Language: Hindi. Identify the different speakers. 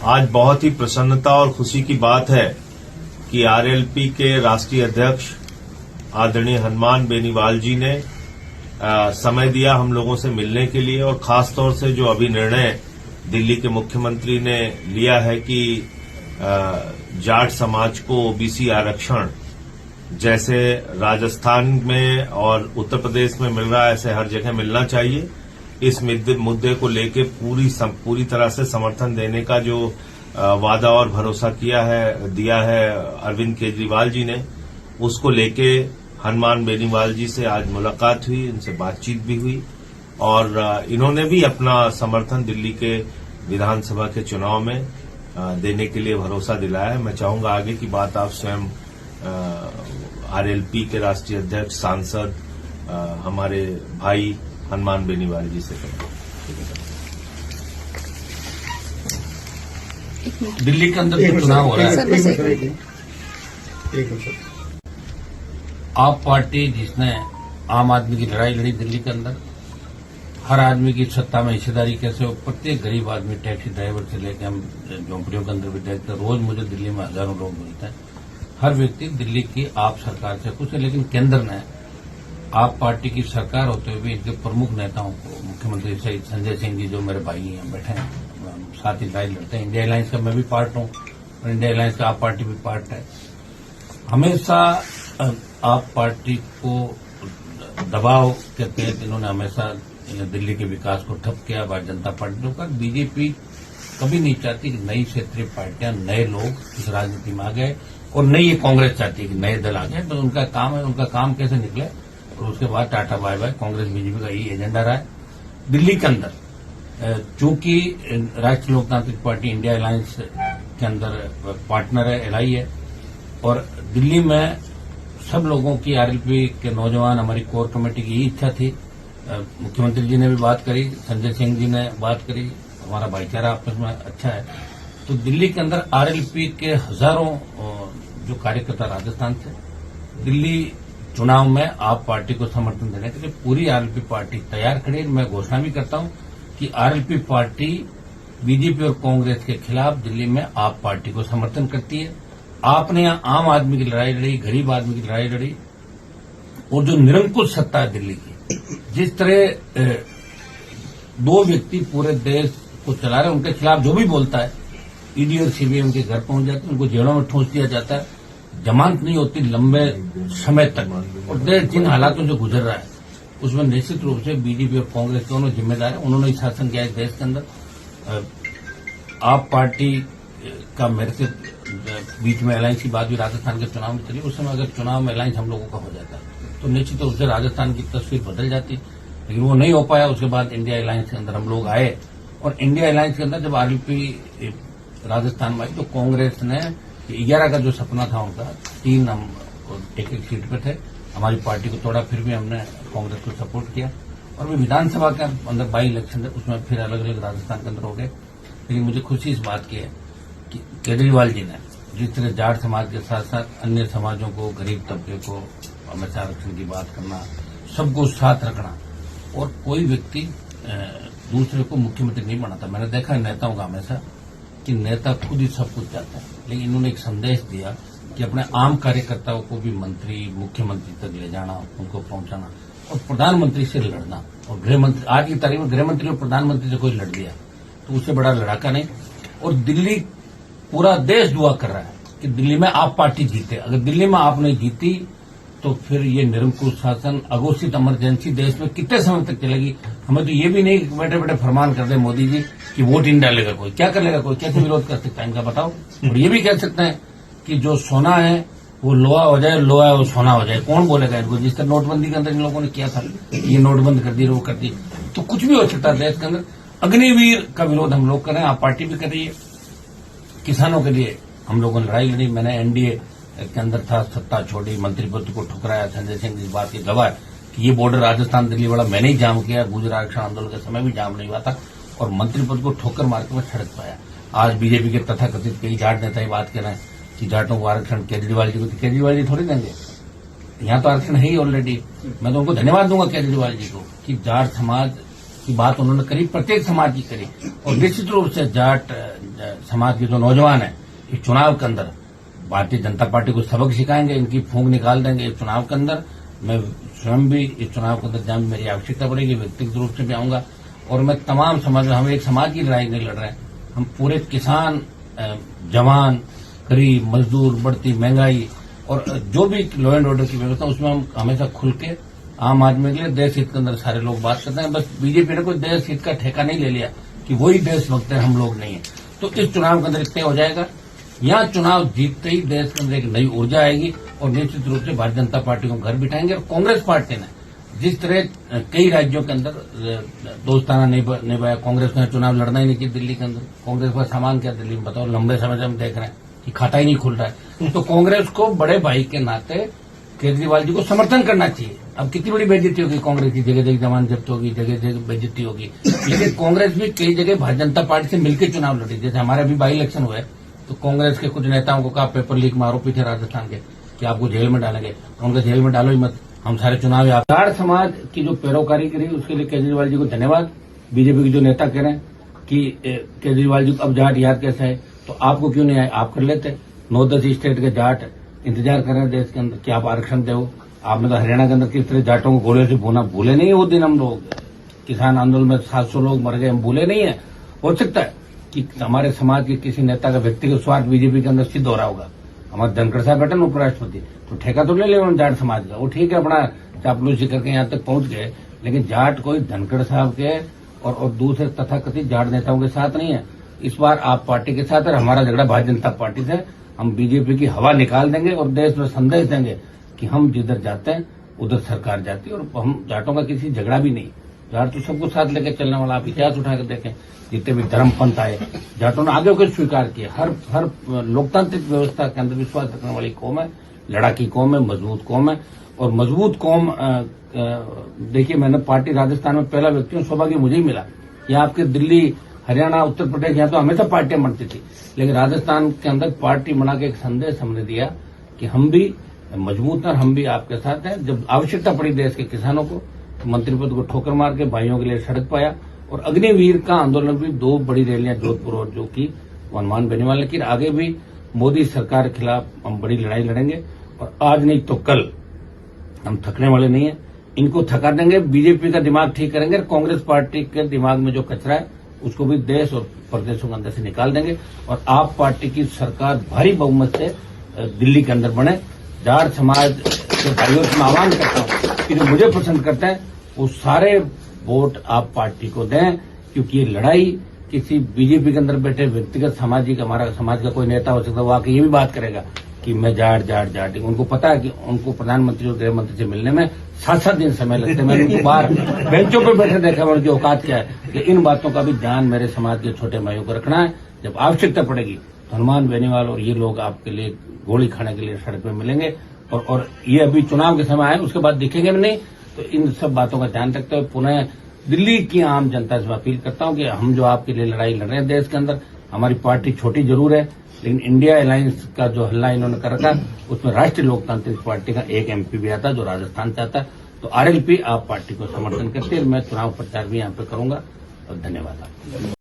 Speaker 1: आज बहुत ही प्रसन्नता और खुशी की बात है कि आरएलपी के राष्ट्रीय अध्यक्ष आदरणीय हनुमान बेनीवाल जी ने समय दिया हम लोगों से मिलने के लिए, और खास तौर से जो अभी निर्णय दिल्ली के मुख्यमंत्री ने लिया है कि जाट समाज को ओबीसी आरक्षण जैसे राजस्थान में और उत्तर प्रदेश में मिल रहा है ऐसे हर जगह मिलना चाहिए। इस मुद्दे को लेके पूरी तरह से समर्थन देने का जो वादा और भरोसा दिया है अरविंद केजरीवाल जी ने, उसको लेके हनुमान बेनीवाल जी से आज मुलाकात हुई, उनसे बातचीत भी हुई और इन्होंने भी अपना समर्थन दिल्ली के विधानसभा के चुनाव में देने के लिए भरोसा दिलाया है। मैं चाहूंगा आगे की बात आप स्वयं आरएलपी के राष्ट्रीय अध्यक्ष सांसद हमारे भाई हनुमान बेनीवाल जी से करें।
Speaker 2: दिल्ली के अंदर जो चुनाव हो रहा है, आप पार्टी जिसने आम आदमी की लड़ाई लड़ी दिल्ली के अंदर, हर आदमी की सत्ता में हिस्सेदारी कैसे हो, प्रत्येक गरीब आदमी टैक्सी ड्राइवर से लेकर हम झोंपड़ियों के अंदर भी देखते हैं, रोज मुझे दिल्ली में हजारों लोग मिलते हैं। हर व्यक्ति दिल्ली की आप सरकार से खुश है, लेकिन केंद्र ने आप पार्टी की सरकार होते हुए भी इनके प्रमुख नेताओं को, मुख्यमंत्री सहित संजय सिंह जी जो मेरे भाई हैं बैठे हैं, साथ ही लड़ाई लड़ते हैं। इंडिया अलायंस का मैं भी पार्ट हूं और इंडिया अलायंस का आप पार्टी भी पार्ट है। हमेशा आप पार्टी को दबाव के तहत इन्होंने हमेशा दिल्ली के विकास को ठप किया। भारतीय जनता पार्टी का बीजेपी कभी नहीं चाहती कि नई क्षेत्रीय पार्टियां, नए लोग इस राजनीति में आ गए, और नई ये कांग्रेस चाहती है कि नए दल आ गए। तो उनका काम है, उनका काम कैसे निकले, और उसके बाद tata bye bye. Congress BJP का यही एजेंडा रहा है दिल्ली के अंदर। चूंकि राष्ट्रीय लोकतांत्रिक पार्टी इंडिया अलायंस के अंदर पार्टनर है, एलआई है, और दिल्ली में सब लोगों की, आरएलपी के नौजवान, हमारी कोर कमेटी की इच्छा थी। मुख्यमंत्री जी ने भी बात करी, संजय सिंह जी ने बात करी, हमारा भाईचारा आपस में अच्छा है। तो दिल्ली के अंदर आरएलपी के हजारों जो कार्यकर्ता राजस्थान से दिल्ली चुनाव में आप पार्टी को समर्थन देने के लिए पूरी आरएलपी पार्टी तैयार खड़ी है। मैं घोषणा भी करता हूं कि आरएलपी पार्टी बीजेपी और कांग्रेस के खिलाफ दिल्ली में आप पार्टी को समर्थन करती है। आपने यहां आम आदमी की लड़ाई लड़ी, गरीब आदमी की लड़ाई लड़ी, और जो निरंकुश सत्ता है दिल्ली की, जिस तरह दो व्यक्ति पूरे देश को चला रहे हैं, उनके खिलाफ जो भी बोलता है, ईडी और सीबीआई उनके घर पहुंच जाती है, उनको जेलों में ठूंस दिया जाता है, जमानत नहीं होती लंबे समय तक, और देश जिन हालातों से गुजर रहा है उसमें निश्चित रूप से बीजेपी और कांग्रेस दोनों जिम्मेदार है। उन्होंने शासन किया है देश के अंदर। आप पार्टी का मेरे से बीच में अलायंस की बात भी राजस्थान के चुनाव में चली। उस समय अगर चुनाव में अलायंस हम लोगों का हो जाता तो निश्चित रूप से राजस्थान की तस्वीर बदल जाती, लेकिन वो नहीं हो पाया। उसके बाद इंडिया अलायंस के अंदर हम लोग आए, और इंडिया अलायंस के अंदर जब आरएलपी राजस्थान में आई तो कांग्रेस ने 11 का जो सपना था उनका, 3 हम एक सीट पे थे, हमारी पार्टी को तोड़ा, फिर भी हमने कांग्रेस को सपोर्ट किया। और भी विधानसभा के अंदर बाई इलेक्शन थे, उसमें फिर अलग अलग राजस्थान के अंदर हो गए। लेकिन मुझे खुशी इस बात की है कि केजरीवाल जी ने जिस तरह जाट समाज के साथ साथ अन्य समाजों को, गरीब तबके को हमेशा आरक्षण की बात करना, सबको साथ रखना, और कोई व्यक्ति दूसरे को मुख्यमंत्री नहीं बनाता। मैंने देखा है नेताओं का हमेशा कि नेता खुद ही सब कुछ चाहता है, लेकिन इन्होंने एक संदेश दिया कि अपने आम कार्यकर्ताओं को भी मंत्री, मुख्यमंत्री तक ले जाना, उनको पहुंचाना, और प्रधानमंत्री से लड़ना। और गृहमंत्री, आज की तारीख में गृहमंत्री और प्रधानमंत्री से कोई लड़ दिया तो उससे बड़ा लड़ाका नहीं। और दिल्ली, पूरा देश दुआ कर रहा है कि दिल्ली में आप पार्टी जीते। अगर दिल्ली में आप नहीं जीती तो फिर ये निरंकुश शासन, अघोषित इमरजेंसी देश में कितने समय तक चलेगी। हमें तो ये भी नहीं बैठे बैठे फरमान कर दे मोदी जी कि वोट ही नहीं डालेगा कोई, क्या कर लेगा कोई, कैसे विरोध कर सकता है इनका बताओ। और ये भी कह सकते हैं कि जो सोना है वो लोहा हो जाए, लोहा है वो सोना हो जाए, कौन बोलेगा इनको। जिस तरह नोटबंदी के अंदर इन लोगों ने किया था, ये नोटबंद कर दी, वो कर दी, तो कुछ भी हो सकता है देश के अंदर। अग्निवीर का विरोध हम लोग कर रहे हैं, आप पार्टी भी कर रही है। किसानों के लिए हम लोगों ने लड़ाई लड़ी, मैंने एनडीए के अंदर था, सत्ता छोड़ी, मंत्री पद को ठुकराया। संजय सिंह इस बात की गवाह कि ये बॉर्डर राजस्थान दिल्ली वाला मैंने ही जाम किया, गुजरात आरक्षण आंदोलन के समय भी जाम नहीं हुआ था, और मंत्री पद को ठोकर मार के मैं सड़क पाया। आज बीजेपी के तथाकथित कई जाट नेता ही बात कर रहे हैं कि जाटों को आरक्षण केजरीवाल जी को, केजरीवाल जी थोड़ी देंगे, यहाँ तो आरक्षण है ही ऑलरेडी। मैं तो उनको धन्यवाद दूंगा केजरीवाल जी को कि जाट समाज की बात उन्होंने करी, प्रत्येक समाज की करी। और निश्चित रूप से जाट समाज के जो नौजवान है इस चुनाव के अंदर भारतीय जनता पार्टी को सबक सिखाएंगे, इनकी फूंक निकाल देंगे इस चुनाव के अंदर। मैं स्वयं भी इस चुनाव के अंदर जहां मेरी आवश्यकता पड़ेगी व्यक्तिगत रूप से भी आऊंगा। और मैं तमाम समाज में, हम एक समाज की लड़ाई नहीं लड़ रहे हैं, हम पूरे किसान, जवान, गरीब, मजदूर, बढ़ती महंगाई और जो भी लॉ एंड ऑर्डर की व्यवस्था, उसमें हम हमेशा खुल के आम आदमी के लिए देश हित के अंदर सारे लोग बात करते हैं। बस बीजेपी ने कोई देश हित का ठेका नहीं ले लिया कि वही देशभक्त है, हम लोग नहीं है। तो इस चुनाव के अंदर इतने हो जाएगा, यहाँ चुनाव जीतते ही देश के अंदर एक नई ऊर्जा आएगी और निश्चित रूप से भारतीय जनता पार्टी को घर बिठाएंगे। और कांग्रेस पार्टी ने जिस तरह कई राज्यों के अंदर दोस्ताना निभाया, कांग्रेस ने चुनाव लड़ना ही नहीं चाहिए दिल्ली के अंदर। कांग्रेस का सामान क्या दिल्ली में बताओ, लंबे समय से हम देख रहे हैं कि खाता ही नहीं खुल रहा है। तो कांग्रेस को बड़े भाई के नाते केजरीवाल जी को समर्थन करना चाहिए। अब कितनी बड़ी बेइज्जती होगी कांग्रेस की, जगह जगह जमान जब्त होगी, जगह जगह बेइज्जती होगी। लेकिन कांग्रेस भी कई जगह भारतीय जनता पार्टी से मिलकर चुनाव लड़ी। जैसे हमारे अभी बाई इलेक्शन हुए तो कांग्रेस के कुछ नेताओं को कहा, पेपर लीक में आरोपी थे राजस्थान के, कि आपको जेल में डालेंगे। उनको जेल में डालो ही मत, हम सारे चुनाव। जाट समाज की जो पैरोकारी करी उसके लिए केजरीवाल जी को धन्यवाद। बीजेपी के जो नेता कह रहे हैं कि केजरीवाल जी को अब जाट याद कैसे है, तो आपको क्यों नहीं आए, आप कर लेते। 9-10 स्टेट के जाट इंतजार कर रहे हैं देश के अंदर कि आप आरक्षण दो। आपने तो हरियाणा के अंदर किस तरह जाटों को गोलियों से भूना, भूले नहीं है वो दिन। हम लोग किसान आंदोलन में 700 लोग मर गए, हम भूले नहीं है। हो सकता है कि हमारे समाज के किसी नेता का व्यक्तिगत स्वार्थ बीजेपी के अंदर सिद्ध हो रहा होगा। हमारे धनखड़ साहब बैठे उपराष्ट्रपति, तो ठेका तो ले ले जाट समाज का, वो ठीक है अपना चापलूसी करके यहाँ तक पहुंच गए। लेकिन जाट कोई धनखड़ साहब के और दूसरे तथाकथित जाट नेताओं के साथ नहीं है। इस बार आप पार्टी के साथ, और हमारा झगड़ा भारतीय जनता पार्टी से। हम बीजेपी की हवा निकाल देंगे और देश में संदेश देंगे कि हम जिधर जाते हैं उधर सरकार जाती है। और हम जाटों का किसी झगड़ा भी नहीं, जाट तो सबको साथ लेकर चलने वाला। आप इतिहास उठाकर देखें, जितने भी धर्म पंथ आए जाटों ने आगे होकर स्वीकार किया। हर लोकतांत्रिक व्यवस्था के अंदर विश्वास रखने वाली कौम है, लड़ाकी कौम है, मजबूत कौम है। और मजबूत कौम, देखिए मैंने पार्टी राजस्थान में पहला व्यक्ति हूं, सौभाग्य मुझे ही मिला। यहाँ आपके दिल्ली, हरियाणा, उत्तर प्रदेश, यहाँ तो हमेशा पार्टियां बनती थी, लेकिन राजस्थान के अंदर पार्टी बना के एक संदेश हमने दिया कि हम भी मजबूत हैं, हम भी आपके साथ हैं। जब आवश्यकता पड़ी देश के किसानों को, तो मंत्री पद को ठोकर मार के भाइयों के लिए सड़क पाया। और अग्निवीर का आंदोलन भी 2 बड़ी रैलियां जोधपुर और जो की हनुमान बेनीवाल। लेकिन आगे भी मोदी सरकार के खिलाफ हम बड़ी लड़ाई लड़ेंगे और आज नहीं तो कल हम थकने वाले नहीं है। इनको थका देंगे, बीजेपी का दिमाग ठीक करेंगे और कांग्रेस पार्टी के दिमाग में जो कचरा है उसको भी देश और प्रदेशों के अंदर से निकाल देंगे। और आप पार्टी की सरकार भारी बहुमत से दिल्ली के अंदर बने। जाट समाज के भाइयों से मैं आह्वान करता हूं कि जो मुझे पसंद करते हैं वो सारे वोट आप पार्टी को दें, क्योंकि ये लड़ाई किसी बीजेपी के अंदर बैठे व्यक्तिगत सामाजिक, हमारा समाज का कोई नेता हो सकता है, वो आके ये भी बात करेगा कि मैं जाट। उनको पता है कि उनको प्रधानमंत्री और गृह मंत्री से मिलने में 7-7 दिन समय लगते हैं। मैंने उनको बाहर बेंचों पर बैठे देखा, उनकी औकात क्या है। कि इन बातों का भी ध्यान मेरे समाज के छोटे भाइयों को रखना है। जब आवश्यकता पड़ेगी तो हनुमान बेनीवाल और ये लोग आपके लिए गोली खाने के लिए सड़क पर मिलेंगे। और ये अभी चुनाव के समय आए, उसके बाद दिखेंगे भी नहीं। तो इन सब बातों का ध्यान रखते हुए पुनः दिल्ली की आम जनता से मैं अपील करता हूं कि हम जो आपके लिए लड़ाई लड़ रहे हैं देश के अंदर, हमारी पार्टी छोटी जरूर है, लेकिन इंडिया अलायंस का जो हल्ला इन्होंने कर रखा उसमें राष्ट्रीय लोकतांत्रिक पार्टी का एक एमपी भी आता जो राजस्थान से आता। तो आरएलपी आप पार्टी को समर्थन करते हैं। मैं चुनाव प्रचार भी यहाँ पे करूंगा। और धन्यवाद।